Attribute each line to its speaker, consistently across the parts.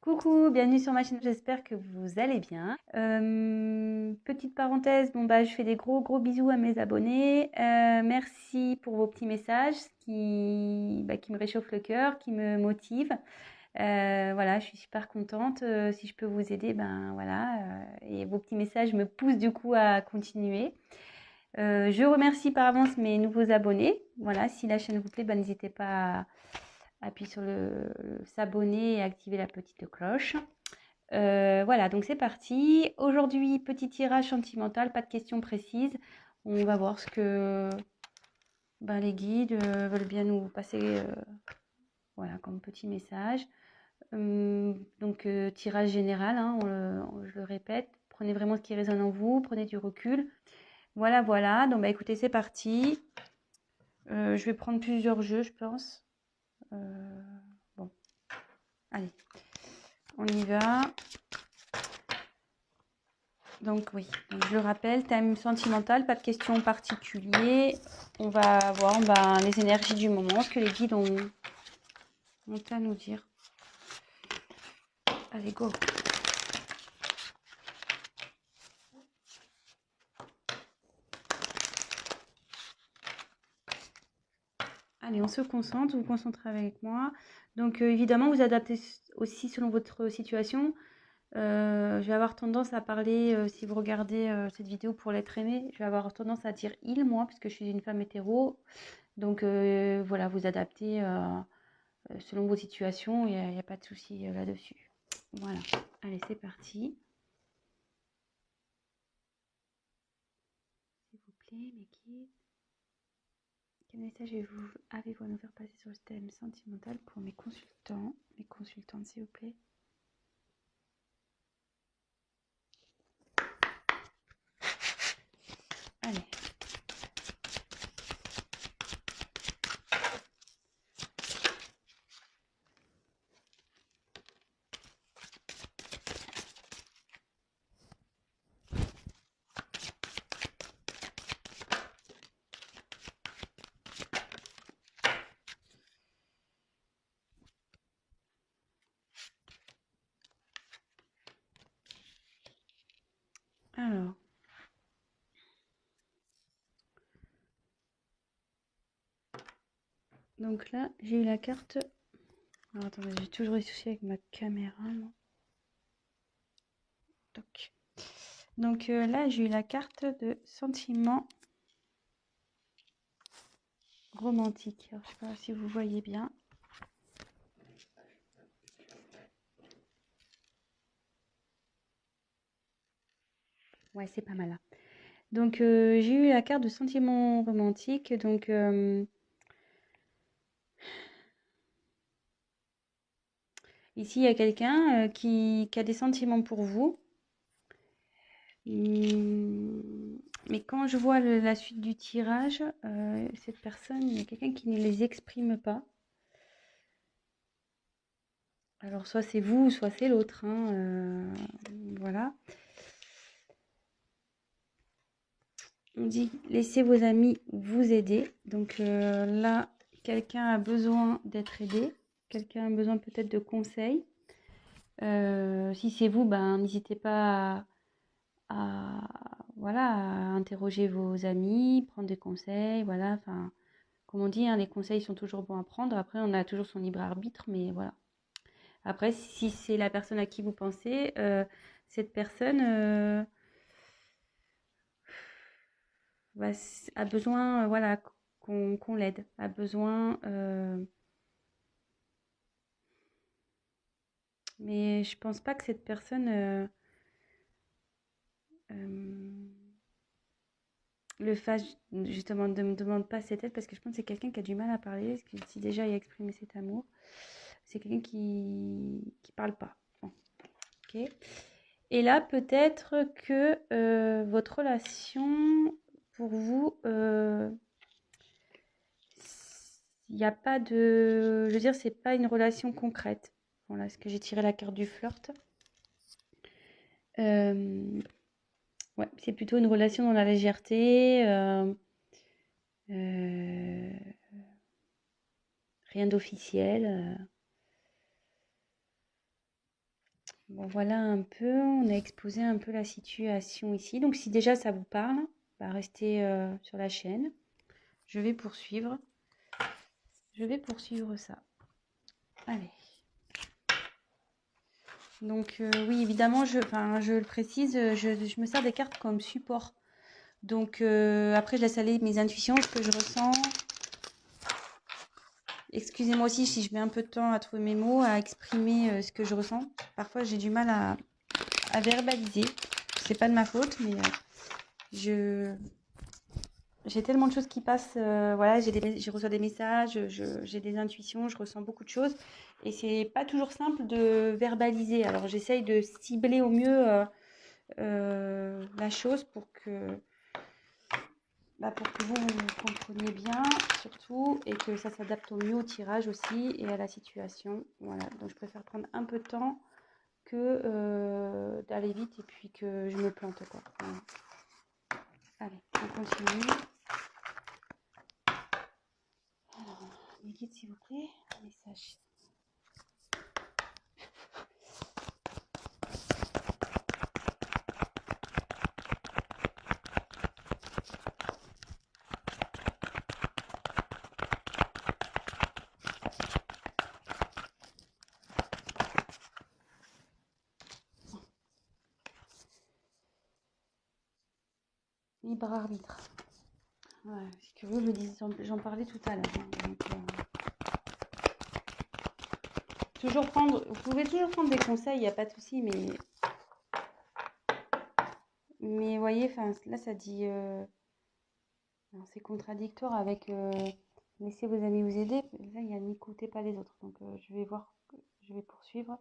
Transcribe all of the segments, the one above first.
Speaker 1: Coucou, bienvenue sur ma chaîne, j'espère que vous allez bien. Petite parenthèse, je fais des gros bisous à mes abonnés. Merci pour vos petits messages qui me réchauffent le cœur, qui me motivent. Voilà, je suis super contente. Si je peux vous aider, et vos petits messages me poussent du coup à continuer. Je remercie par avance mes nouveaux abonnés. Voilà, si la chaîne vous plaît, n'hésitez pas à appuyer sur le s'abonner et activer la petite cloche. Voilà, donc c'est parti. Aujourd'hui, petit tirage sentimental, pas de questions précises. On va voir ce que les guides veulent bien nous passer voilà, comme petit message. Tirage général, hein, je le répète. Prenez vraiment ce qui résonne en vous, prenez du recul. Voilà. Donc, écoutez, c'est parti. Je vais prendre plusieurs jeux, je pense. Bon, allez, on y va. Donc oui, donc je le rappelle, thème sentimental, pas de questions particulières. On va voir les énergies du moment, ce que les guides ont à nous dire. Allez, go. Allez, on se concentre, vous vous concentrez avec moi. Donc évidemment, vous adaptez aussi selon votre situation. Je vais avoir tendance à parler, si vous regardez cette vidéo pour l'être aimé, je vais avoir tendance à dire il, moi, parce que je suis une femme hétéro. Donc voilà, vous adaptez selon vos situations, il n'y a pas de souci là-dessus. Voilà, allez, c'est parti. S'il vous plaît, mes guides. Quel message avez-vous à nous faire passer sur le thème sentimental pour mes consultantes, s'il vous plaît? Allez. Alors. Donc là, j'ai eu la carte. Alors attendez, j'ai toujours des soucis avec ma caméra, moi. Donc là, j'ai eu la carte de sentiment romantique. Alors, je sais pas si vous voyez bien. Ouais, c'est pas mal là. Donc j'ai eu la carte de sentiment romantique. Donc ici, il y a quelqu'un qui a des sentiments pour vous. Mais quand je vois la suite du tirage, cette personne, il y a quelqu'un qui ne les exprime pas. Alors, soit c'est vous, soit c'est l'autre. Hein, voilà. On dit laissez vos amis vous aider. Donc là, quelqu'un a besoin d'être aidé. Quelqu'un a besoin peut-être de conseils. Si c'est vous, n'hésitez pas voilà, à interroger vos amis, prendre des conseils. Voilà, enfin, comme on dit, hein, les conseils sont toujours bons à prendre. Après, on a toujours son libre arbitre, mais voilà. Après, si c'est la personne à qui vous pensez, cette personne a besoin, voilà, qu'on l'aide, a besoin. Mais je pense pas que cette personne le fasse justement, ne me demande pas cette aide parce que je pense que c'est quelqu'un qui a du mal à parler. Parce que si déjà il a exprimé cet amour, c'est quelqu'un qui parle pas. Bon, ok. Et là, peut-être que votre relation, pour vous, il n'y a pas de... Je veux dire, c'est pas une relation concrète. Voilà, ce que j'ai tiré la carte du flirt. Ouais, c'est plutôt une relation dans la légèreté. Rien d'officiel. Bon, voilà un peu, on a exposé un peu la situation ici. Donc si déjà ça vous parle, bah, restez sur la chaîne. Je vais poursuivre. Je vais poursuivre ça. Allez. Donc oui, évidemment, je le précise, je me sers des cartes comme support. Donc après, je laisse aller mes intuitions, ce que je ressens. Excusez-moi aussi si je mets un peu de temps à trouver mes mots, à exprimer ce que je ressens. Parfois, j'ai du mal à verbaliser. C'est pas de ma faute, mais j'ai tellement de choses qui passent. Voilà, je reçois des messages, j'ai des intuitions, je ressens beaucoup de choses. Et c'est pas toujours simple de verbaliser. Alors, j'essaye de cibler au mieux la chose pour que vous compreniez bien, surtout, et que ça s'adapte au mieux au tirage aussi et à la situation. Voilà, donc je préfère prendre un peu de temps que d'aller vite et puis que je me plante, quoi. Voilà. Allez, on continue. Alors, les guides, s'il vous plaît, message. Libre arbitre. Ouais, c'est curieux, j'en parlais tout à l'heure. Hein, donc, vous pouvez toujours prendre des conseils, il n'y a pas de souci, mais voyez, là ça dit, c'est contradictoire avec laissez vos amis vous aider. Là, il y a n'écoutez pas les autres, donc je vais poursuivre.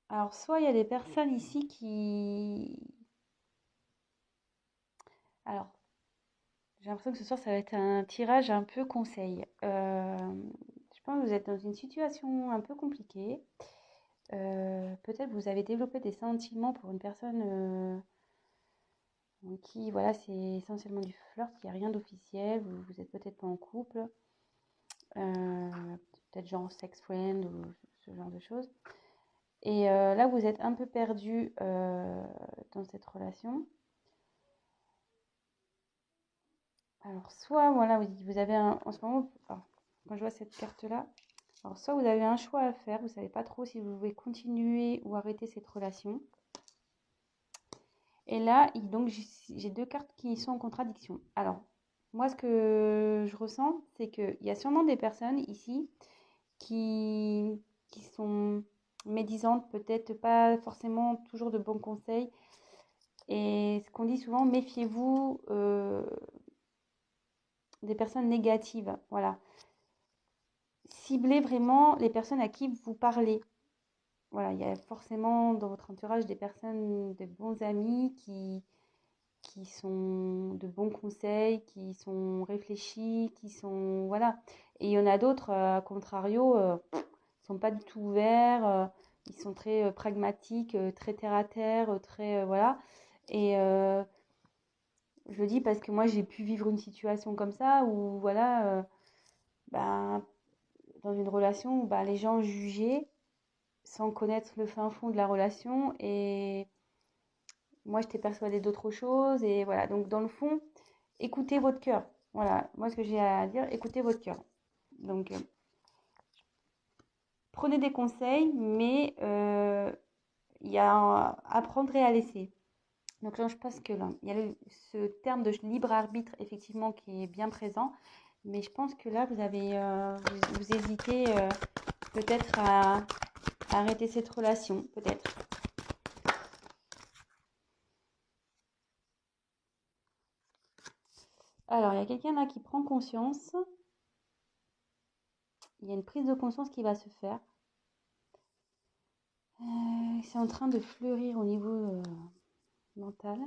Speaker 1: Alors, soit il y a des personnes ici alors, j'ai l'impression que ce soir, ça va être un tirage un peu conseil. Je pense que vous êtes dans une situation un peu compliquée. Peut-être vous avez développé des sentiments pour une personne qui, voilà, c'est essentiellement du flirt, il n'y a rien d'officiel, vous êtes peut-être pas en couple, peut-être genre sex friend ou ce genre de choses. Et là, vous êtes un peu perdu dans cette relation. Alors, soit, voilà, vous avez en ce moment, alors, quand je vois cette carte-là, alors soit vous avez un choix à faire, vous ne savez pas trop si vous pouvez continuer ou arrêter cette relation. Et là, donc, j'ai deux cartes qui sont en contradiction. Alors, moi, ce que je ressens, c'est qu'il y a sûrement des personnes ici qui sont médisantes, peut-être pas forcément toujours de bons conseils. Et ce qu'on dit souvent, méfiez-vous des personnes négatives. Voilà. Ciblez vraiment les personnes à qui vous parlez. Voilà, il y a forcément dans votre entourage des personnes, de bons amis qui sont de bons conseils, qui sont réfléchis, qui sont... Voilà. Et il y en a d'autres, à contrario, sont pas du tout ouverts, ils sont très pragmatiques, très terre à terre, très... voilà. Et je le dis parce que moi, j'ai pu vivre une situation comme ça où, voilà, ben, dans une relation où ben, les gens jugeaient sans connaître le fin fond de la relation et moi, j'étais persuadée d'autre chose et voilà. Donc, dans le fond, écoutez votre cœur. Voilà, moi, ce que j'ai à dire, écoutez votre cœur. Donc, prenez des conseils, mais il y a apprendre et à laisser. Donc là, je pense que là, il y a ce terme de libre arbitre, effectivement, qui est bien présent. Mais je pense que là, vous hésitez peut-être à arrêter cette relation, peut-être. Alors, il y a quelqu'un là qui prend conscience. Il y a une prise de conscience qui va se faire. C'est en train de fleurir au niveau mental.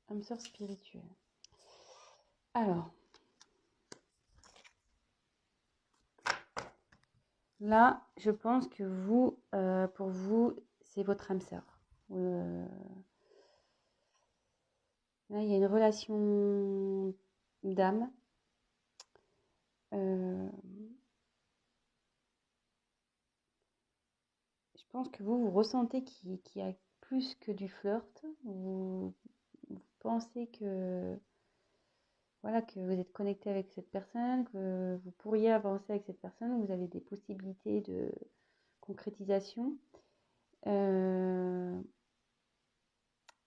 Speaker 1: Âme sœur spirituelle. Alors, là, je pense que pour vous, c'est votre âme sœur. Là, il y a une relation d'âme. Je pense que vous ressentez qu'il y a plus que du flirt. Vous pensez que, voilà, que vous êtes connecté avec cette personne, que vous pourriez avancer avec cette personne, vous avez des possibilités de concrétisation.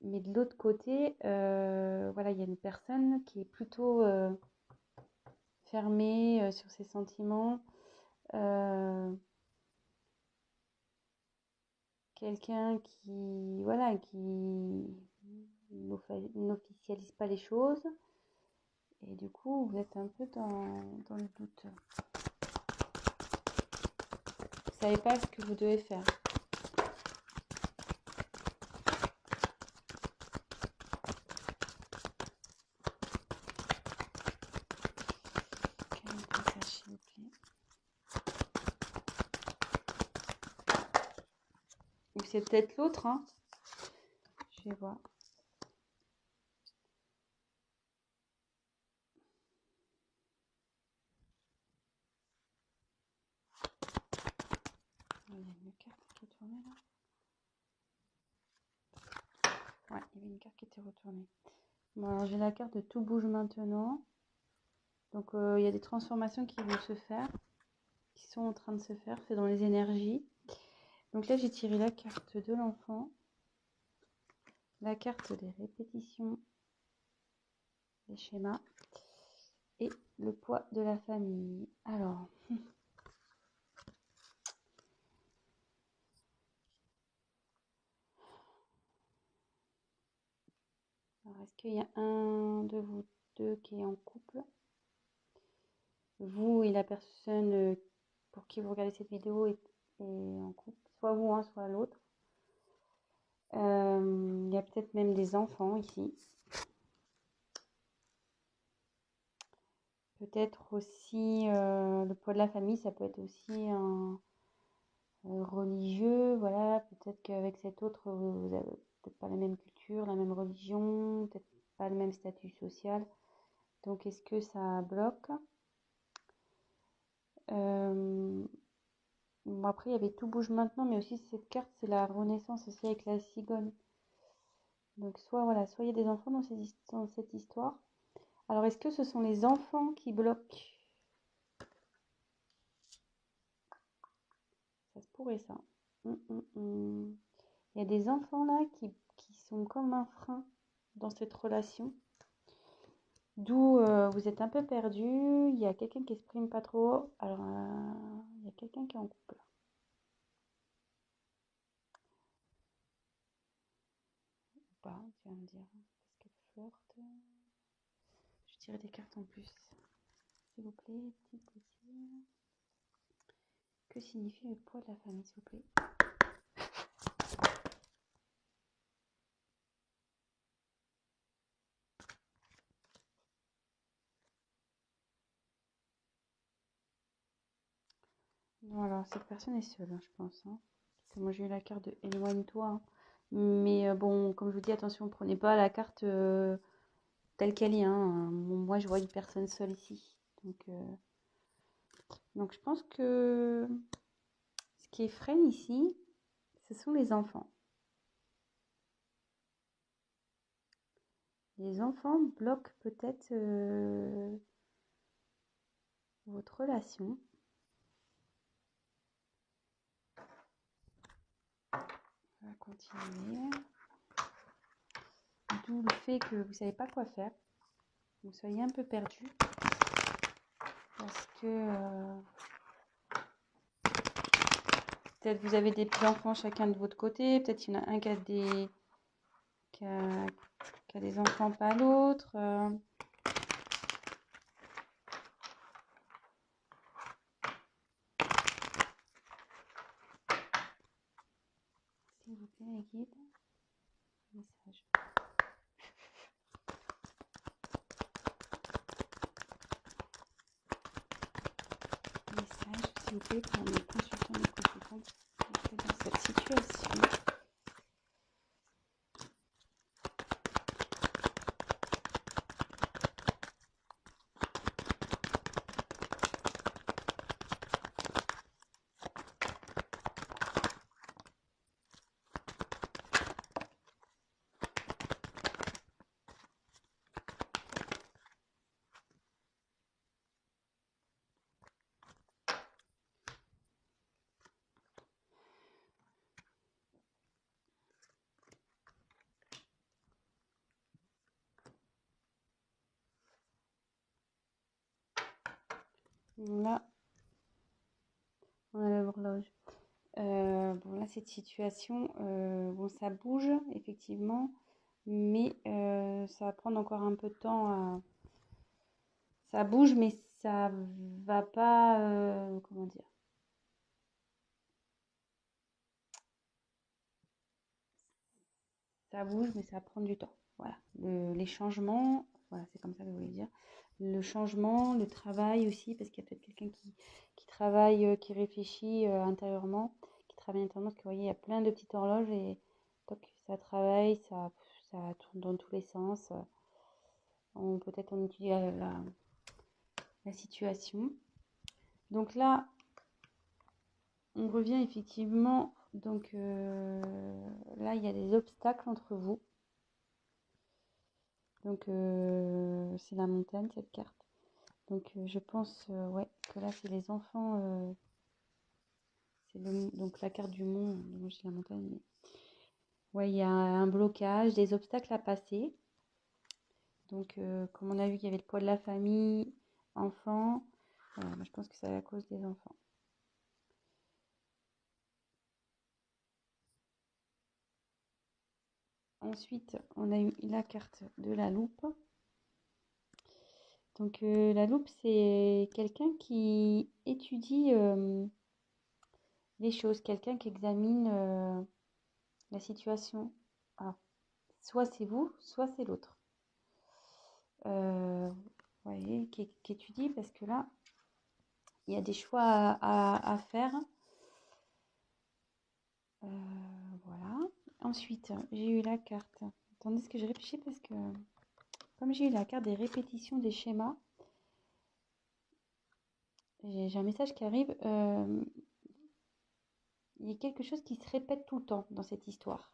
Speaker 1: Mais de l'autre côté, voilà, il y a une personne qui est plutôt fermée sur ses sentiments. Quelqu'un qui, voilà, qui n'officialise pas les choses. Et du coup, vous êtes un peu dans le doute. Vous ne savez pas ce que vous devez faire. Quel message, s'il vous plaît. Ou c'est peut-être l'autre, hein. Je vais voir. Il y a une carte qui est tournée là. Ouais, il y avait une carte qui était retournée. Bon, alors j'ai la carte de tout bouge maintenant. Donc il y a des transformations qui vont se faire, qui sont en train de se faire, c'est dans les énergies. Donc là j'ai tiré la carte de l'enfant, la carte des répétitions, des schémas et le poids de la famille. Alors, est-ce qu'il y a un de vous deux qui est en couple? Vous et la personne pour qui vous regardez cette vidéo est en couple, soit vous, hein, soit l'autre. Il y a peut-être même des enfants ici. Peut-être aussi le poids de la famille, ça peut être aussi un religieux. Voilà, peut-être qu'avec cet autre, vous n'avez peut-être pas la même culture, la même religion, peut-être pas le même statut social. Donc, est-ce que ça bloque? Bon, après, il y avait tout bouge maintenant, mais aussi cette carte, c'est la renaissance aussi avec la cigogne. Donc, soit voilà, soit il y a des enfants dans cette histoire. Alors, est-ce que ce sont les enfants qui bloquent? Ça se pourrait, ça. Il y a des enfants là qui sont comme un frein dans cette relation. D'où vous êtes un peu perdu. Il y a quelqu'un qui exprime pas trop. Alors, il y a quelqu'un qui est en couple. Ou pas, tu vas me dire. Parce qu'elle flirte. Je tirer des cartes en plus. S'il vous plaît, petit. Que signifie le poids de la famille, s'il vous plaît? Non, alors cette personne est seule, hein, je pense. Hein. Parce que moi j'ai eu la carte de éloigne-toi. Hein. Mais bon, comme je vous dis, attention, prenez pas la carte telle qu'elle est. Hein. Moi je vois une personne seule ici. Donc je pense que ce qui est freine ici, ce sont les enfants. Les enfants bloquent peut-être votre relation. On va continuer. D'où le fait que vous ne savez pas quoi faire. Vous soyez un peu perdu. Parce que peut-être vous avez des petits-enfants chacun de votre côté. Peut-être il y en a un qui a des enfants, pas l'autre. S'il vous plaît, les guides. Message. Message, s'il vous plaît, pour mes consultants et consultantes dans cette situation. Là, on a l'horloge. Bon, là, cette situation, bon, ça bouge, effectivement, mais ça va prendre encore un peu de temps à... Ça bouge, mais ça va pas... comment dire? Ça bouge, mais ça va prendre du temps. Voilà. Les changements, voilà, c'est comme ça que je voulais dire. Le changement, le travail aussi, parce qu'il y a peut-être quelqu'un qui travaille, qui réfléchit intérieurement, qui travaille intérieurement, parce que vous voyez, il y a plein de petites horloges et toc, ça travaille, ça tourne dans tous les sens. Peut-être on étudie la situation. Donc là, on revient effectivement. Donc là, il y a des obstacles entre vous. Donc c'est la montagne, cette carte. Donc je pense ouais, que là, c'est les enfants. Donc la carte du mont, moi j'ai la montagne. Mais... ouais, il y a un blocage, des obstacles à passer. Donc comme on a vu qu'il y avait le poids de la famille, enfants, moi, je pense que c'est à cause des enfants. Ensuite, on a eu la carte de la loupe. Donc la loupe, c'est quelqu'un qui étudie les choses, quelqu'un qui examine la situation. Alors, soit c'est vous, soit c'est l'autre. Voyez, qui étudie parce que là, il y a des choix à faire. Voilà. Ensuite, j'ai eu la carte. Attendez, ce que je réfléchis parce que comme j'ai eu la carte des répétitions des schémas, j'ai un message qui arrive. Il y a quelque chose qui se répète tout le temps dans cette histoire.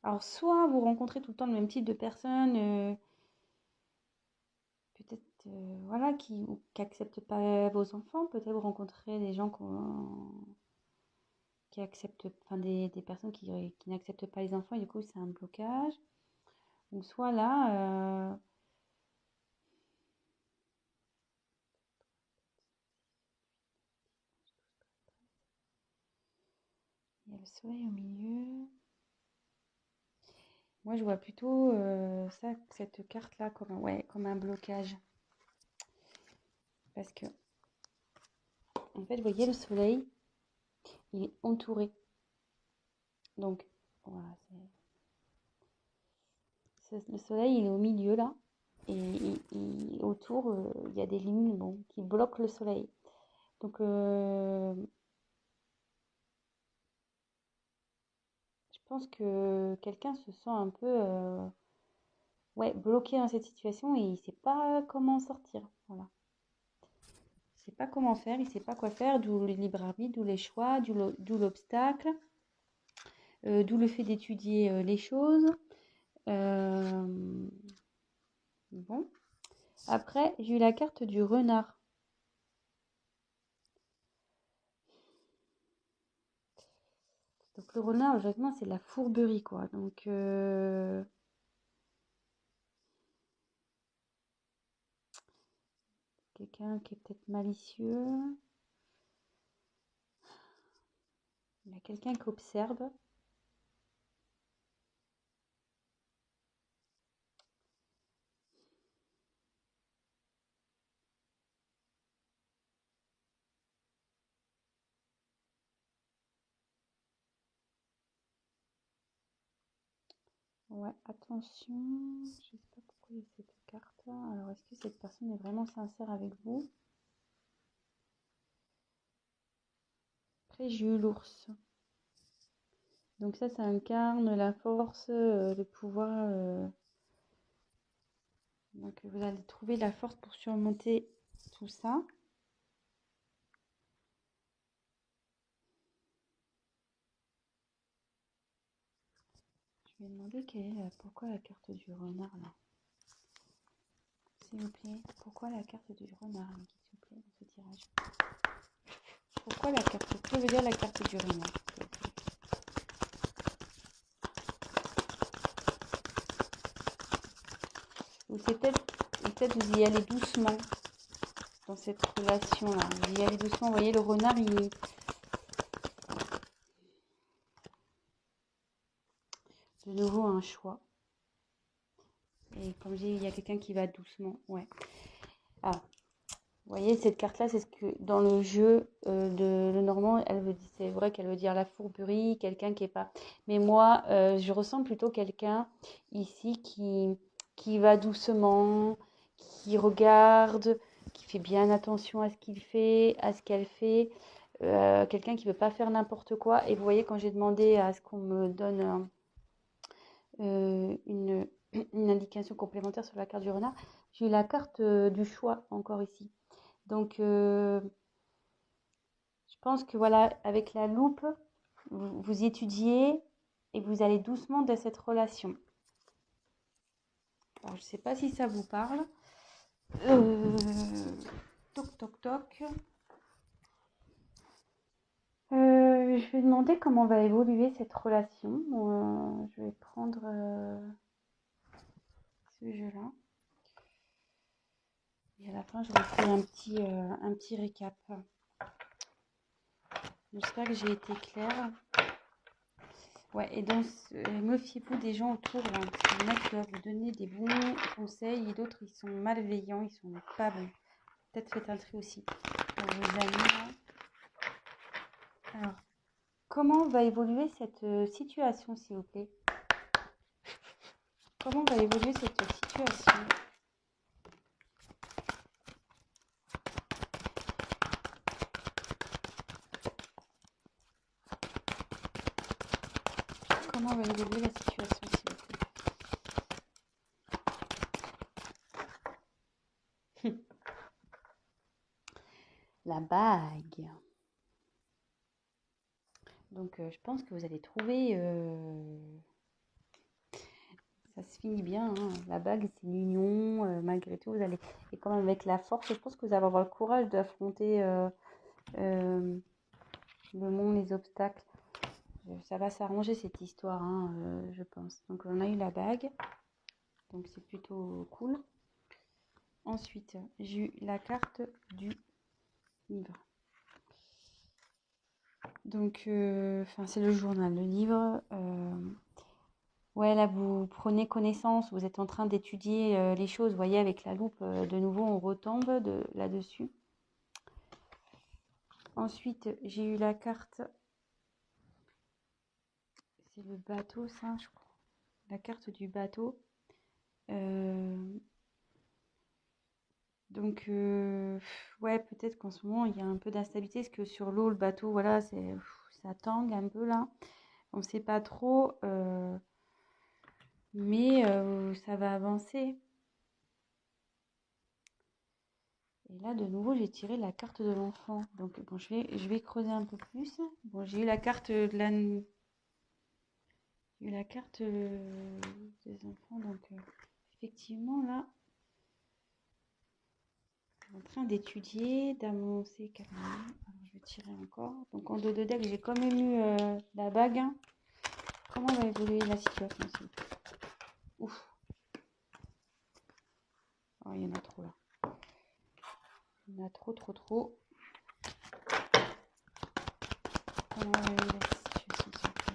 Speaker 1: Alors, soit vous rencontrez tout le temps le même type de personnes, peut-être voilà, qui n'acceptent pas vos enfants. Peut-être vous rencontrez des gens qui acceptent, enfin des personnes qui n'acceptent pas les enfants et du coup c'est un blocage. Donc soit là, il y a le soleil au milieu. Moi je vois plutôt ça, cette carte-là comme un blocage. Parce que, en fait, vous voyez le soleil, il est entouré. Donc, voilà, le soleil, il est au milieu là. Et autour, il y a des lignes qui bloquent le soleil. Donc, je pense que quelqu'un se sent un peu ouais, bloqué dans cette situation et il ne sait pas comment sortir. Voilà. Il ne sait pas comment faire, il ne sait pas quoi faire, d'où le libre arbitre, d'où les choix, d'où l'obstacle, d'où le fait d'étudier les choses. Bon. Après, j'ai eu la carte du renard. Donc le renard, logiquement, c'est de la fourberie, quoi. Donc quelqu'un qui est peut-être malicieux. Il y a quelqu'un qui observe. Ouais, attention. Je ne sais pas pourquoi il y a cette carte. Alors, est-ce que cette personne est vraiment sincère avec vous? Après, j'ai eu l'ours. Donc ça incarne la force, le pouvoir. Donc vous allez trouver la force pour surmonter tout ça. Je vais demander pourquoi la carte du renard là. S'il vous plaît, pourquoi la carte du renard, s'il vous plaît, dans ce tirage? Pourquoi la carte? Que veut dire la carte du renard? Ou c'est peut-être vous y allez doucement. dans cette relation-là. Vous y allez doucement. Vous voyez, le renard, il... De nouveau, un choix. Et comme je dis, il y a quelqu'un qui va doucement. Ouais. Alors, vous voyez, cette carte-là, c'est ce que dans le jeu de Lenormand, c'est vrai qu'elle veut dire la fourberie, quelqu'un qui est pas. Mais moi, je ressens plutôt quelqu'un ici qui va doucement, qui regarde, qui fait bien attention à ce qu'il fait, à ce qu'elle fait. Quelqu'un qui ne veut pas faire n'importe quoi. Et vous voyez, quand j'ai demandé à ce qu'on me donne une indication complémentaire sur la carte du renard, j'ai eu la carte du choix encore ici. Donc, je pense que voilà, avec la loupe, vous étudiez et vous allez doucement dans cette relation. Alors, je ne sais pas si ça vous parle. Toc, toc, toc. Je vais demander comment va évoluer cette relation. Je vais prendre ce jeu-là. Et à la fin, je vais faire un petit récap. J'espère que j'ai été claire. Ouais, et donc, méfiez-vous des gens autour, là, parce qu'il y en a qui doivent vous donner des bons conseils et d'autres, ils sont malveillants, ils sont pas bons. Peut-être faites un tri aussi pour vos amis, là. Alors, comment va évoluer cette situation, s'il vous plaît? Comment va évoluer cette situation? Comment va évoluer la situation, s'il vous plaît? La bague. Donc, je pense que vous allez trouver... ça se finit bien, hein. La bague, c'est l'union. Malgré tout, vous allez... Et quand même avec la force, je pense que vous allez avoir le courage d'affronter le monde, les obstacles. Ça va s'arranger, cette histoire, hein, je pense. Donc, on a eu la bague. Donc, c'est plutôt cool. Ensuite, j'ai eu la carte du livre. Donc, c'est le journal, le livre. Ouais, là, vous prenez connaissance, vous êtes en train d'étudier les choses. Vous voyez, avec la loupe, de nouveau, on retombe là-dessus. Ensuite, j'ai eu la carte. C'est le bateau, ça, je crois. La carte du bateau. Donc, ouais, peut-être qu'en ce moment, il y a un peu d'instabilité, parce que sur l'eau, le bateau, voilà, ça tangue un peu, là. On ne sait pas trop, mais ça va avancer. Et là, de nouveau, j'ai tiré la carte de l'enfant. Donc, bon, je vais creuser un peu plus. Bon, j'ai eu la carte de la... J'ai eu la carte des enfants. Donc, effectivement, là, en train d'étudier, d'avancer carrément. Alors, je vais tirer encore. Donc, en dos de deck, j'ai quand même eu la bague. Comment va évoluer la situation ici? Ouf. Oh, il y en a trop, là. Il y en a trop, trop, trop. Comment va évoluer la situation, s'il vous plaît?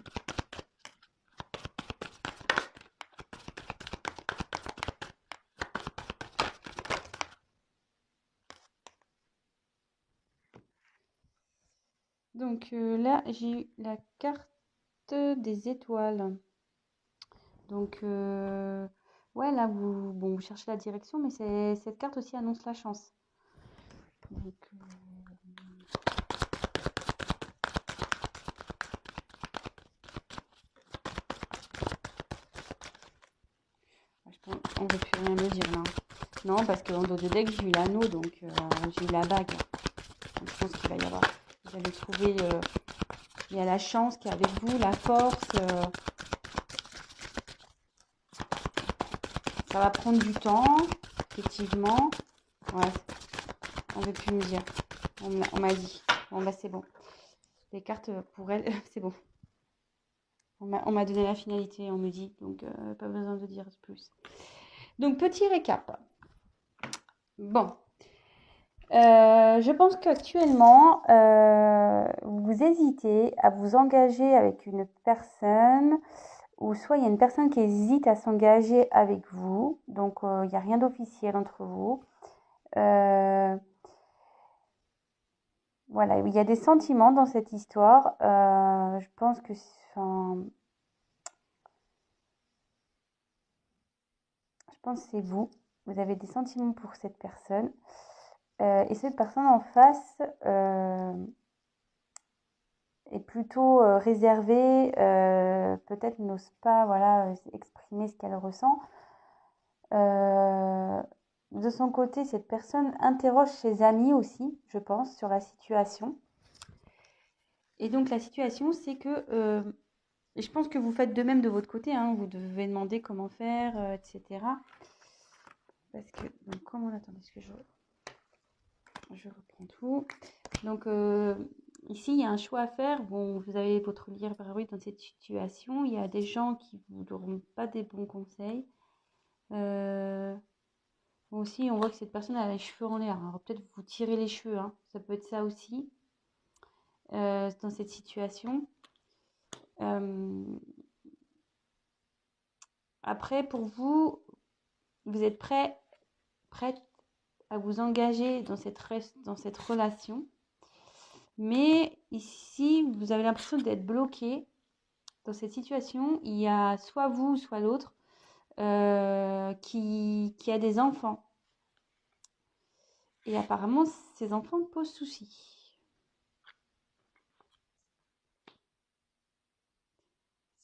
Speaker 1: Donc, là, j'ai eu la carte des étoiles. Donc, ouais, là, vous cherchez la direction, mais cette carte aussi annonce la chance. Donc, on ne veut plus rien me dire là. Non, parce qu'en dos de deck, j'ai eu l'anneau, donc j'ai eu la bague. Donc, je pense qu'il va y avoir... Vous allez trouver... il y a la chance qui est avec vous, la force. Ça va prendre du temps, effectivement. Ouais, on ne veut plus me dire. On m'a dit. Bon, bah c'est bon. Les cartes, pour elle, c'est bon. On m'a donné la finalité, on me dit. Donc, pas besoin de dire plus. Donc, petit récap. Bon. Je pense qu'actuellement, vous hésitez à vous engager avec une personne, ou soit il y a une personne qui hésite à s'engager avec vous, donc il n'y a rien d'officiel entre vous. Euh, voilà, il y a des sentiments dans cette histoire. Je pense que, enfin, je pense que c'est vous. Vous avez des sentiments pour cette personne. Et cette personne en face est plutôt réservée, peut-être n'ose pas voilà, exprimer ce qu'elle ressent. Euh, de son côté, cette personne interroge ses amis aussi, je pense, sur la situation. Et donc la situation, c'est que, et je pense que vous faites de même de votre côté, hein, vous devez demander comment faire, etc. Parce que, donc comment, attendez, est-ce que je reprends tout. Donc ici, il y a un choix à faire. Bon, vous avez votre libre arbitre dans cette situation. Il y a des gens qui ne vous donneront pas des bons conseils. Euh, aussi, on voit que cette personne a les cheveux en l'air. Alors peut-être vous tirez les cheveux, hein. Ça peut être ça aussi dans cette situation. Euh, après, pour vous, vous êtes prête à vous engager dans cette relation. Mais ici, vous avez l'impression d'être bloqué dans cette situation. Il y a soit vous, soit l'autre qui a des enfants. Et apparemment, ces enfants posent souci.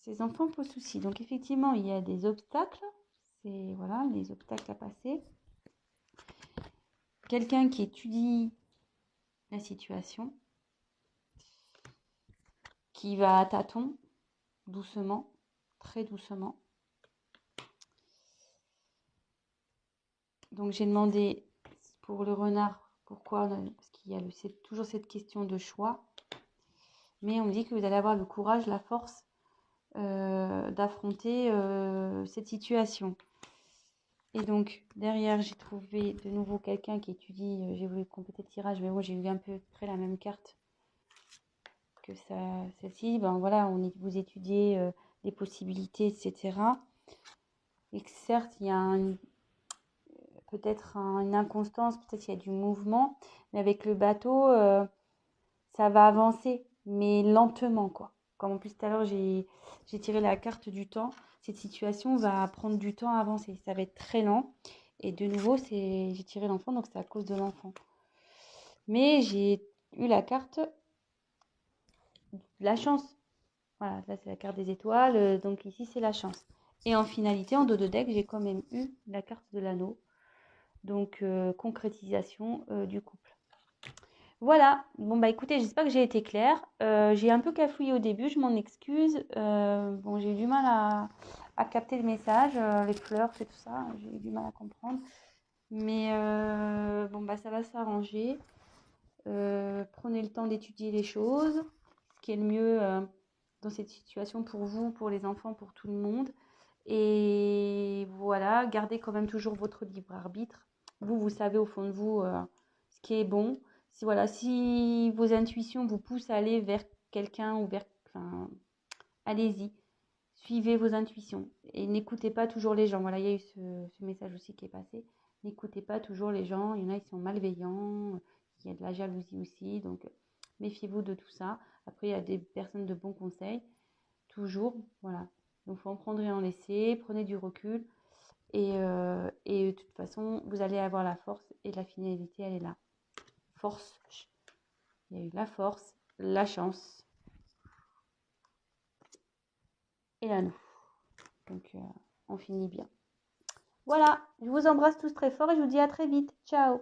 Speaker 1: Ces enfants posent souci. Donc effectivement, il y a des obstacles. C'est voilà, les obstacles à passer. Quelqu'un qui étudie la situation, qui va à tâtons, doucement, très doucement. Donc j'ai demandé pour le renard pourquoi, parce qu'il y a toujours cette question de choix. Mais on me dit que vous allez avoir le courage, la force d'affronter cette situation. Et donc derrière, j'ai trouvé de nouveau quelqu'un qui étudie, j'ai voulu compléter le tirage, mais bon, j'ai eu un peu près la même carte que celle-ci. Ben voilà, vous étudiez les possibilités, etc. Et que certes, il y a peut-être une inconstance, peut-être il y a du mouvement, mais avec le bateau, ça va avancer, mais lentement, quoi. Comme en plus tout à l'heure, j'ai tiré la carte du temps. Cette situation va prendre du temps à avancer. Ça va être très lent. Et de nouveau, j'ai tiré l'enfant, donc c'est à cause de l'enfant. Mais j'ai eu la carte de la chance. Voilà, là c'est la carte des étoiles. Donc ici, c'est la chance. Et en finalité, en dos de deck, j'ai quand même eu la carte de l'anneau. Donc concrétisation du couple. Voilà, bon bah écoutez, j'espère que j'ai été claire. J'ai un peu cafouillé au début, je m'en excuse. Bon, j'ai eu du mal à capter le message, les fleurs, c'est tout ça, j'ai eu du mal à comprendre. Mais bon bah ça va s'arranger. Prenez le temps d'étudier les choses, ce qui est le mieux dans cette situation pour vous, pour les enfants, pour tout le monde. Et voilà, gardez quand même toujours votre libre arbitre. Vous savez au fond de vous ce qui est bon. Si, voilà, si vos intuitions vous poussent à aller vers quelqu'un ou vers... Enfin, allez-y, suivez vos intuitions. Et n'écoutez pas toujours les gens. Voilà, il y a eu ce message aussi qui est passé. N'écoutez pas toujours les gens. Il y en a qui sont malveillants. Il y a de la jalousie aussi. Donc, méfiez-vous de tout ça. Après, il y a des personnes de bons conseils. Toujours, voilà. Donc, il faut en prendre et en laisser. Prenez du recul. Et de toute façon, vous allez avoir la force et la finalité, elle est là. Force. Il y a eu la force, la chance et la nous. Donc, on finit bien. Voilà, je vous embrasse tous très fort et je vous dis à très vite. Ciao.